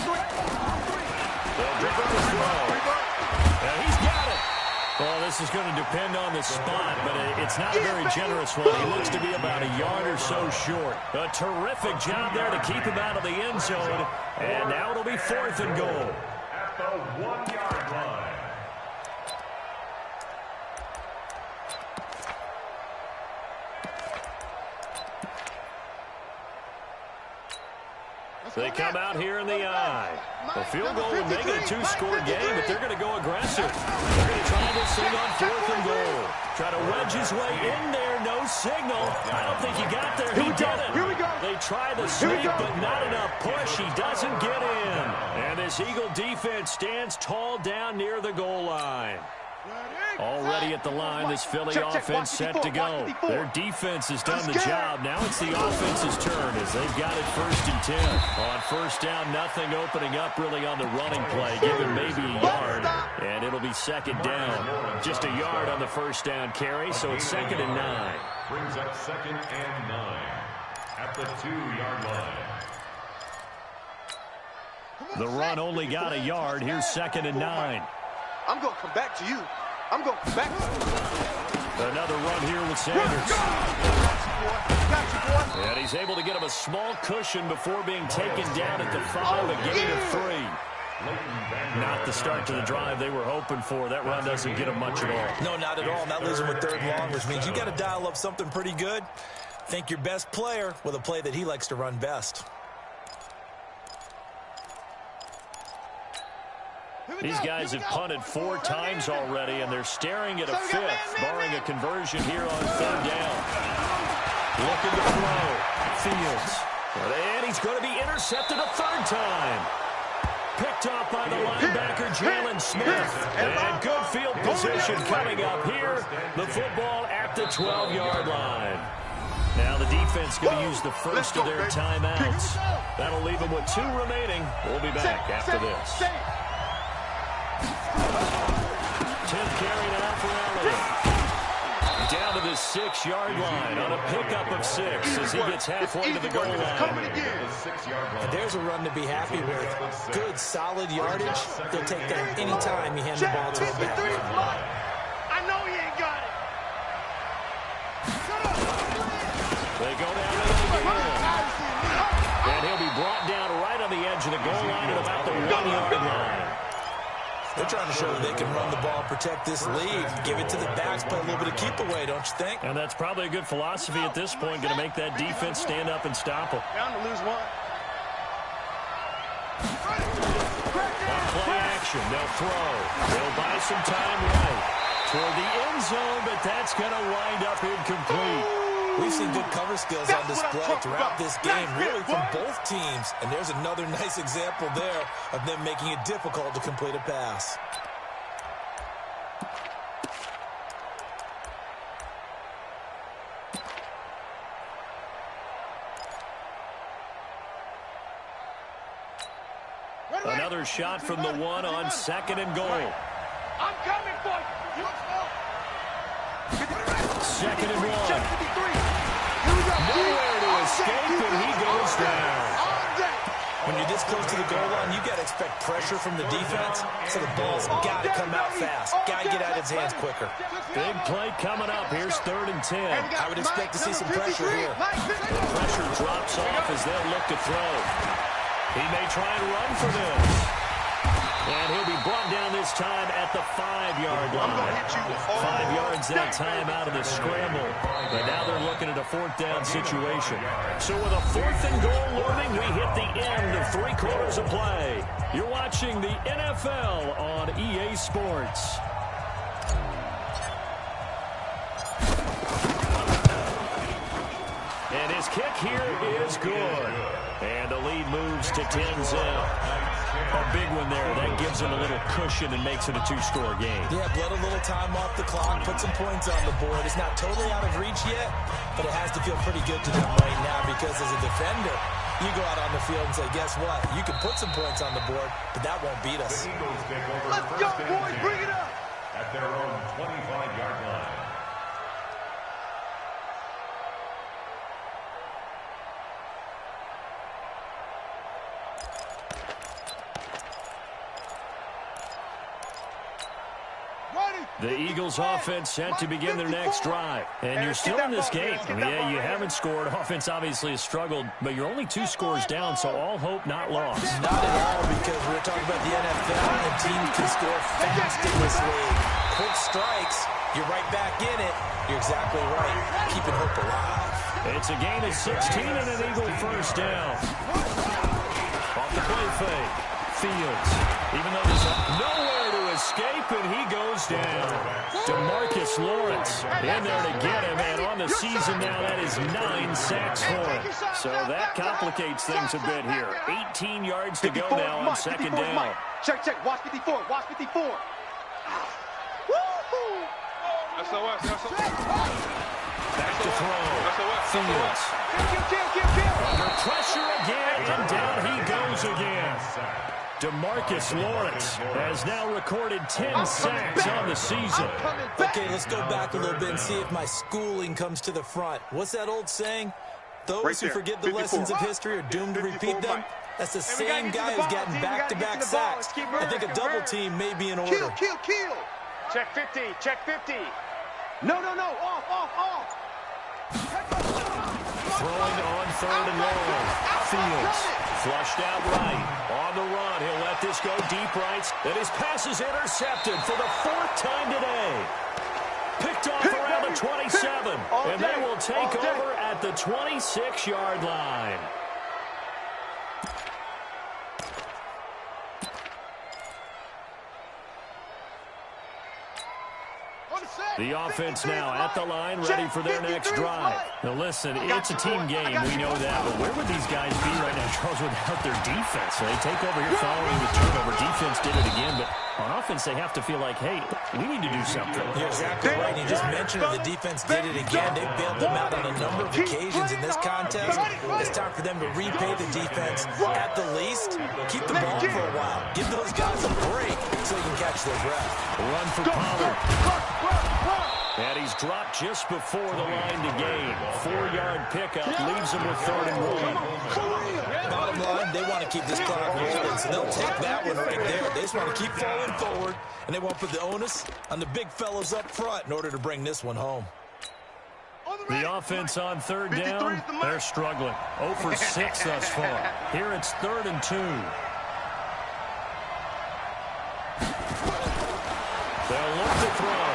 They'll drip the throw. And he's got it. Well, this is going to depend on the spot, but it's not a very generous one. He looks to be about a yard or so short. A terrific job there to keep him out of the end zone. And now it'll be 4th and goal. At the 1-yard line. They come out here in the eye. A field goal would make it a 2-score game, but they're going to go aggressive. They're going to try this thing on 4th and goal. Try to wedge his way in there. No signal. I don't think he got there. He didn't. Here we go. They try the sweep, but not enough push. He doesn't get in. And this Eagle defense stands tall down near the goal line. Already at the line, this Philly offense set to go. Their defense has done the job. Now it's the offense's turn as they've got it 1st and 10. On 1st down, nothing opening up really on the running play, given maybe a yard, and it'll be 2nd down. Just a yard on the 1st down carry, so it's 2nd and 9. Brings up 2nd and 9 at the 2-yard line. The run only got a yard. Here's 2nd and 9. I'm going to come back to you. I'm going to come back to you. Another run here with Sanders. Got you, boy. And he's able to get him a small cushion before being taken down at the 5, a gain of 3. Not the start to the drive they were hoping for. That run doesn't get him much at all. No, not at all. Not losing with 3rd long, which means you got to dial up something pretty good. Think your best player with a play that he likes to run best. These guys have punted 4 times already, and they're staring at a 5th, barring a conversion here on 3rd down. Looking to throw. Fields. And he's going to be intercepted a 3rd time. Picked off by the linebacker, Jalen Smith. And good field position coming up here. The football at the 12-yard line. Now the defense going to use the first of their timeouts. That'll leave them with 2 remaining. We'll be back after this. 10th carry now for Elliott. Down to the 6-yard line on a pickup of 6 as he gets halfway to the goal line. And there's a run to be happy with. Good, solid yardage. They'll take that any time you hand the ball to him back. I know he ain't got it. They go down to the again. And he'll be brought down right on the edge of the goal line at about the 1-yard line. They're trying to show that they can run the ball, protect this lead, give it to the backs, play a little bit of keep away, don't you think? And that's probably a good philosophy at this point, going to make that defense stand up and stop them. Down to lose 1. Play action, they'll throw. They'll buy some time right toward the end zone, but that's going to wind up incomplete. We've seen good cover skills on display throughout this game, really from both teams. And there's another nice example there of them making it difficult to complete a pass. Another shot from the 1 on 2nd and goal. I'm coming for you. 2nd and 1. Nowhere to escape, and he goes down. When you're this close to the goal line, you got to expect pressure from the defense, so the ball's got to come out fast. Got to get out of his hands quicker. Big play coming up. Here's 3rd and 10. I would expect to see some pressure here. The pressure drops off as they'll look to throw. He may try and run for this. And he'll be brought down this time at the 5-yard line. 5 yards that time out of the scramble. But now they're looking at a 4th down situation. So with a 4th and goal looming, we hit the end of 3 quarters of play. You're watching the NFL on EA Sports. And his kick here is good. And the lead moves to 10-0. A big one there. That gives him a little cushion and makes it a two-score game. Yeah, bled a little time off the clock, put some points on the board. It's not totally out of reach yet, but it has to feel pretty good to them right now because as a defender, you go out on the field and say, guess what? You can put some points on the board, but that won't beat us. The Eagles take over. Let's go, boys. Bring it up. At their own 25-yard line. The Eagles offense set to begin their next drive. And you're still in this game. Yeah, you haven't scored. Offense obviously has struggled, but you're only 2 scores down, so all hope not lost. Not at all, because we're talking about the NFL, and teams can score fast in this league. Quick strikes, you're right back in it. You're exactly right. Keeping hope alive. It's a gain of 16 and an Eagle first down. Off the play fake. Fields, even though there's nowhere to escape, and he goes down. DeMarcus Lawrence in there to get him, and on the season now, that is 9 sacks for him. So that complicates things a bit here. 18 yards to go now on second down. Check, check. Watch 54. Watch 54. Woo-hoo! SOS. Back to throw. Fields. Kill. Under pressure again, and down he goes again. DeMarcus Lawrence has now recorded 10 sacks on the season. Okay, let's go back a little bit and see if my schooling comes to the front. What's that old saying? Those who forget the lessons of history are doomed to repeat them. That's the same guy who's getting back-to-back sacks. I think a double team may be in order. Kill. Check 50. No. Off. Throwing on third and long. Fields flushed out right. On the run, he'll let this go deep right. And his pass is intercepted for the 4th time today. Picked off around the 27. And they will take over at the 26-yard line. The offense now at the line, ready for their next drive. Now listen, it's a team game, we know that, but where would these guys be right now, Charles, without their defense? So they take over here following the turnover. Defense did it again, but on offense they have to feel like, hey, we need to do something. You're exactly right. You just mentioned it. The defense did it again. They bailed them out on a number of occasions in this contest. It's time for them to repay the defense. At the least, keep the ball for a while. Give those guys a break so you can catch their breath. Run for Pollard. And he's dropped just before the line to gain. 4-yard pickup leaves him with 3rd and 1. Bottom line, they want to keep this clock rolling, so they'll take that one right there. They just want to keep falling forward, and they won't put the onus on the big fellows up front in order to bring this one home. The offense on 3rd down, they're struggling. 0 for 6 thus far. Here it's 3rd and 2. They'll look to throw.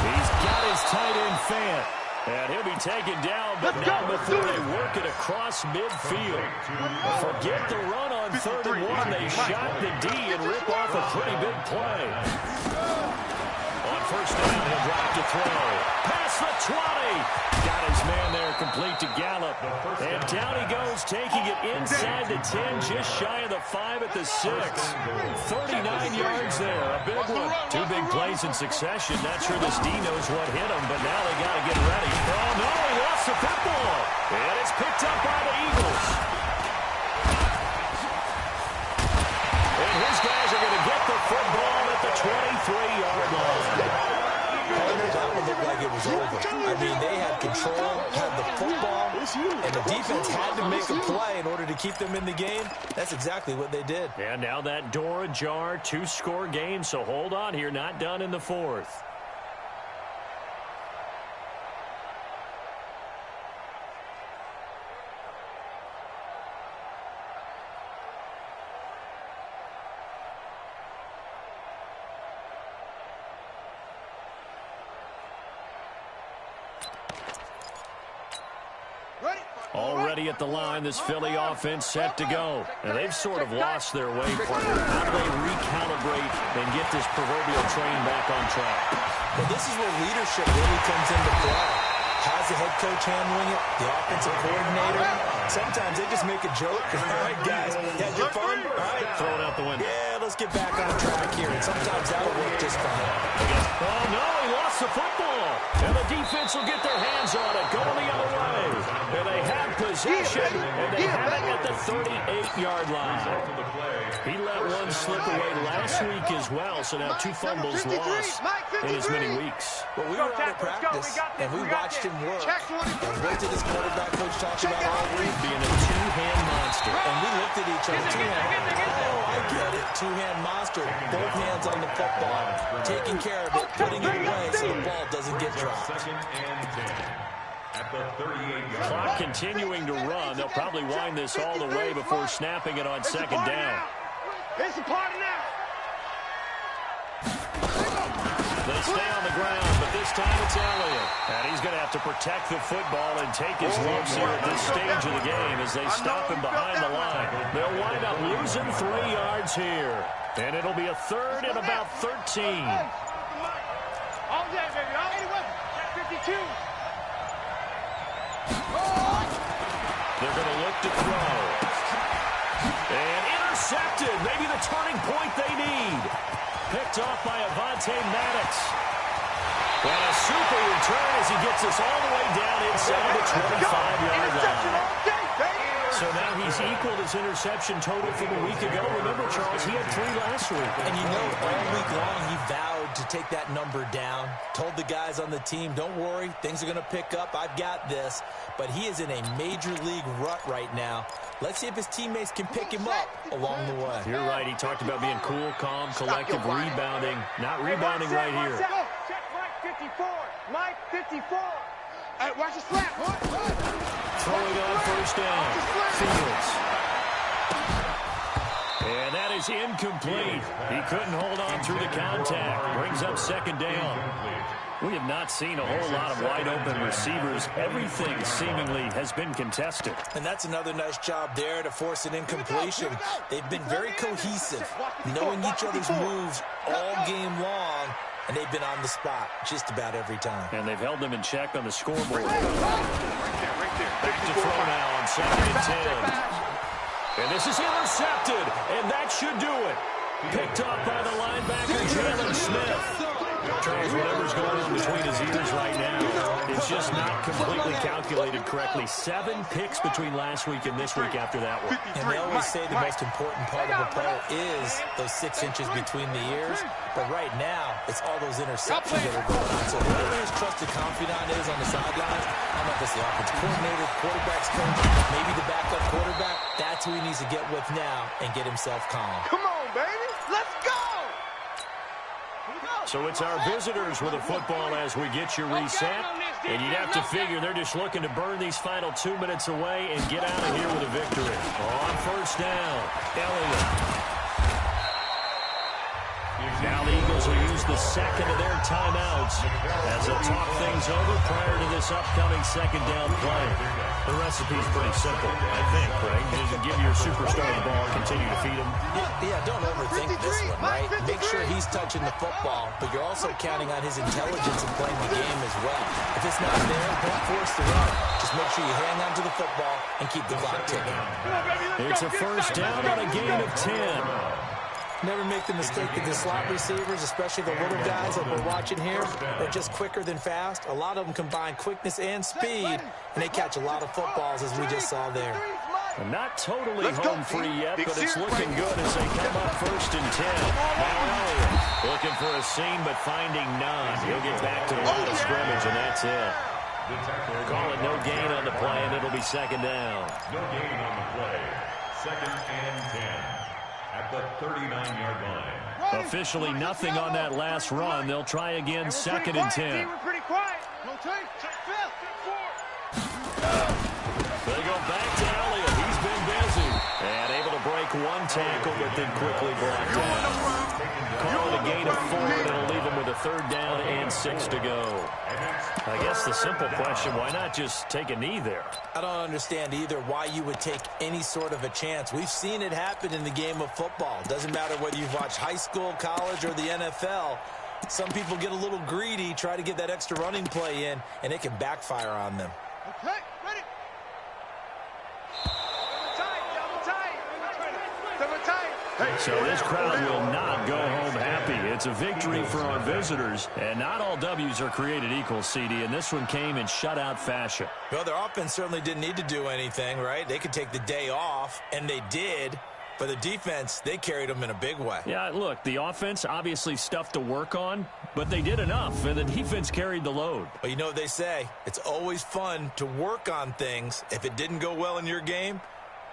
He's got his tight end Fant. And he'll be taken down, but not before they work it across midfield. Forget the run on 3rd and 1. They shot the D and rip off a pretty big play. On 1st down, he'll drop to throw. Past the 20. Got his man there complete to Gallup. And down he goes, taking it inside the 10, just shy of the 5 at the 6. 39 yards there, a big one. 2 big plays in succession. Not sure this D knows what hit him, but now they got to get ready. Oh, no, he lost the football. And it's picked up by the Eagles. And his guys are going to get the football at the 23-yard line. That one looked like it was over. I mean, they had control, had the football, and the defense had to make a play in order to keep them in the game. That's exactly what they did. And now that door ajar, 2-score game, so hold on here, not done in the 4th. ready at the line. This Philly offense set to go. And they've sort of lost their way, partner. How do they recalibrate and get this proverbial train back on track? Well, this is where leadership really comes into play. How's the head coach handling it? The offensive coordinator? Sometimes they just make a joke. All right, guys, had your fun? All right. Throw it out the window. Yeah, let's get back on track here. And sometimes that'll work just fine. Oh, no, he lost the football. And the defense will get their hands on it, going the other way. And they have possession, and they have it at the 38-yard line. He let one slip away last week as well, so now 2 fumbles lost in as many weeks. Well, we were out at practice, and we watched him work. And what did his quarterback coach talk about all week? Being a two-hand monster. And we looked at each other, oh, I get it, two-hand monster. Both hands on the football, taking care of it, putting it away so the ball doesn't get dropped. Second and 10 at the 38-yard Clock line. continuing to run. They'll probably wind this all the way before snapping it on second down. It's a party now. They stay on the ground, but this time it's Elliott. And he's going to have to protect the football and take his lumps here at this stage of the game as they stop him behind the line. They'll wind up losing 3 yards here. And it'll be a third and about 13. All day, baby. All 52. They're going to look to throw. And intercepted. Maybe the turning point they need. Picked off by Avonte Maddox. And a super return as he gets us all the way down inside the 25-yard line. So now he's equaled his interception total from a week ago. Remember, Charles, he had 3 last week. And you know, all week long, he vowed to take that number down. Told the guys on the team, don't worry, things are going to pick up. I've got this. But he is in a major league rut right now. Let's see if his teammates can pick him up along the way. You're right. He talked about being cool, calm, collective, rebounding. Not rebounding right here. Check Mike 54. Mike 54. Hey, watch the slap. Throwing on first down. Fields. And that is incomplete. He couldn't hold on through the contact. Brings up second down. We have not seen a whole lot of wide-open receivers. Everything seemingly has been contested. And that's another nice job there to force an incompletion. They've been very cohesive, knowing each other's moves all game long, and they've been on the spot just about every time. And they've held them in check on the scoreboard. Back to throw now on second and 10. And this is intercepted, and that should do it. Picked off by the linebacker, Jalen Smith. Charles, whatever's going on between his ears right now, it's just not completely calculated correctly. 7 picks between last week and this week after that one. And they always say the most important part of a player is those 6 inches between the ears. But right now, it's all those interceptions that are going on. So whoever his trusted confidant is on the sidelines, I don't know if it's the offensive coordinator, quarterback's coach, maybe the backup quarterback, that's who he needs to get with now and get himself calm. Come on, baby. Let's go. So it's our visitors with a football as we get you reset. And you'd have to figure they're just looking to burn these final 2 minutes away and get out of here with a victory. On first down, Elliott. Now the Eagles will use the second of their timeouts as they'll talk things over prior to this upcoming second down play. The recipe's pretty simple, I think, Craig. Just give your superstar the ball, continue to feed him. Yeah, don't overthink this one, right? Make sure he's touching the football, but you're also counting on his intelligence in playing the game as well. If it's not there, don't force the run. Just make sure you hang on to the football and keep the clock ticking. It's a first down on a gain of 10. Never make the mistake that the slot receivers, especially the little guys like we're watching here, are just quicker than fast. A lot of them combine quickness and speed, and they catch a lot of footballs, as we just saw there. Not totally home free yet, but it's looking good as they come up first and 10. Now Elliott looking for a seam, but finding none. He'll get back to the line of scrimmage, and that's it. Call it no gain on the play, and it'll be second down. No gain on the play. Second and 10 at the 39-yard line. Officially nothing on that last run. They'll try again, second and 10. We're pretty quiet. They go back to Elliott. He's been busy. And able to break break one tackle, but then quickly brought down. Call it a gain of 4, and it'll leave him with a 3rd down and 6 to go. I guess the simple question, why not just take a knee there? I don't understand either why you would take any sort of a chance. We've seen it happen in the game of football. Doesn't matter whether you've watched high school, college, or the NFL. Some people get a little greedy, try to get that extra running play in, and it can backfire on them. Okay, ready. Double tight. So this crowd will not go home happy. It's a victory for our visitors, and not all W's are created equal, CD, and this one came in shutout fashion. Well, their offense certainly didn't need to do anything, right? They could take the day off, and they did. But the defense, they carried them in a big way. Yeah, look, the offense, obviously stuff to work on, but they did enough, and the defense carried the load. Well, you know what they say. It's always fun to work on things if it didn't go well in your game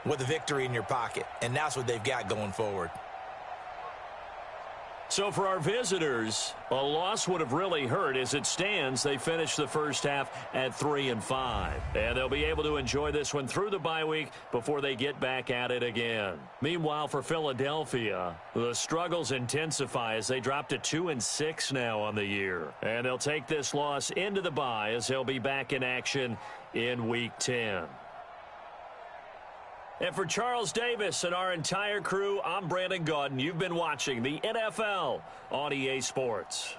with a victory in your pocket, and that's what they've got going forward. So for our visitors, a loss would have really hurt. As it stands, they finished the first half at 3-5. And they'll be able to enjoy this one through the bye week before they get back at it again. Meanwhile, for Philadelphia, the struggles intensify as they drop to 2-6 now on the year. And they'll take this loss into the bye as they'll be back in action in Week 10. And for Charles Davis and our entire crew, I'm Brandon Gaudin. You've been watching the NFL on EA Sports.